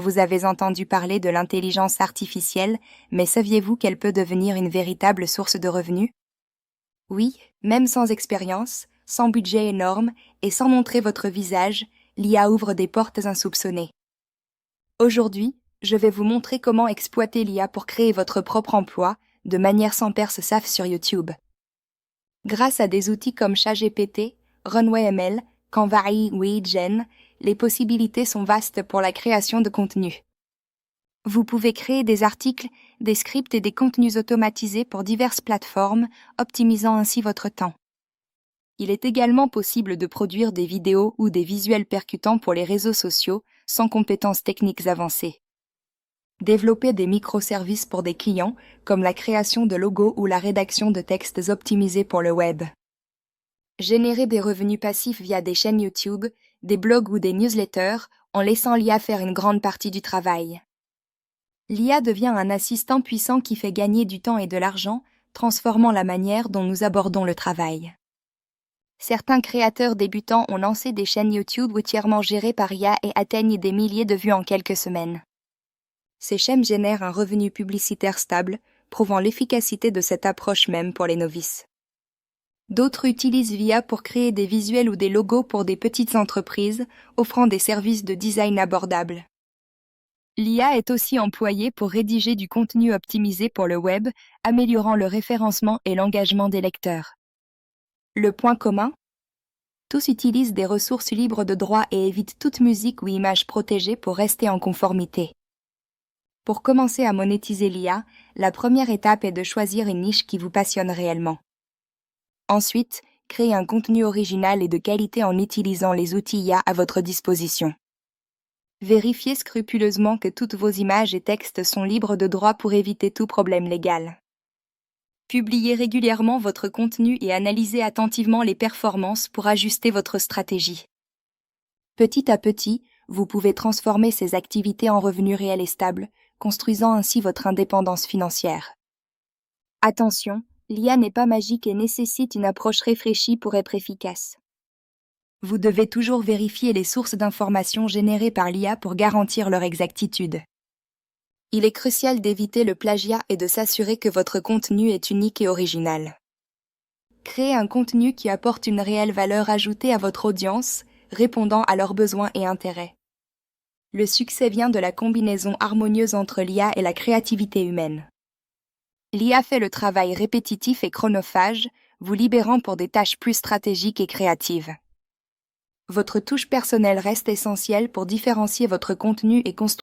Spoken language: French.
Vous avez entendu parler de l'intelligence artificielle, mais saviez-vous qu'elle peut devenir une véritable source de revenus? Oui, même sans expérience, sans budget énorme et sans montrer votre visage, l'IA ouvre des portes insoupçonnées. Aujourd'hui, je vais vous montrer comment exploiter l'IA pour créer votre propre emploi de manière sans perdre SAF sur YouTube. Grâce à des outils comme ChatGPT, Runway ML, Canva ou Gen, les possibilités sont vastes pour la création de contenu. Vous pouvez créer des articles, des scripts et des contenus automatisés pour diverses plateformes, optimisant ainsi votre temps. Il est également possible de produire des vidéos ou des visuels percutants pour les réseaux sociaux sans compétences techniques avancées. Développer des microservices pour des clients, comme la création de logos ou la rédaction de textes optimisés pour le web. Générer des revenus passifs via des chaînes YouTube, des blogs ou des newsletters, en laissant l'IA faire une grande partie du travail. L'IA devient un assistant puissant qui fait gagner du temps et de l'argent, transformant la manière dont nous abordons le travail. Certains créateurs débutants ont lancé des chaînes YouTube entièrement gérées par IA et atteignent des milliers de vues en quelques semaines. Ces chaînes génèrent un revenu publicitaire stable, prouvant l'efficacité de cette approche même pour les novices. D'autres utilisent l'IA pour créer des visuels ou des logos pour des petites entreprises, offrant des services de design abordables. L'IA est aussi employée pour rédiger du contenu optimisé pour le web, améliorant le référencement et l'engagement des lecteurs. Le point commun? Tous utilisent des ressources libres de droit et évitent toute musique ou image protégée pour rester en conformité. Pour commencer à monétiser l'IA, la première étape est de choisir une niche qui vous passionne réellement. Ensuite, créez un contenu original et de qualité en utilisant les outils IA à votre disposition. Vérifiez scrupuleusement que toutes vos images et textes sont libres de droit pour éviter tout problème légal. Publiez régulièrement votre contenu et analysez attentivement les performances pour ajuster votre stratégie. Petit à petit, vous pouvez transformer ces activités en revenus réels et stables, construisant ainsi votre indépendance financière. Attention, l'IA n'est pas magique et nécessite une approche réfléchie pour être efficace. Vous devez toujours vérifier les sources d'informations générées par l'IA pour garantir leur exactitude. Il est crucial d'éviter le plagiat et de s'assurer que votre contenu est unique et original. Créez un contenu qui apporte une réelle valeur ajoutée à votre audience, répondant à leurs besoins et intérêts. Le succès vient de la combinaison harmonieuse entre l'IA et la créativité humaine. L'IA fait le travail répétitif et chronophage, vous libérant pour des tâches plus stratégiques et créatives. Votre touche personnelle reste essentielle pour différencier votre contenu et construire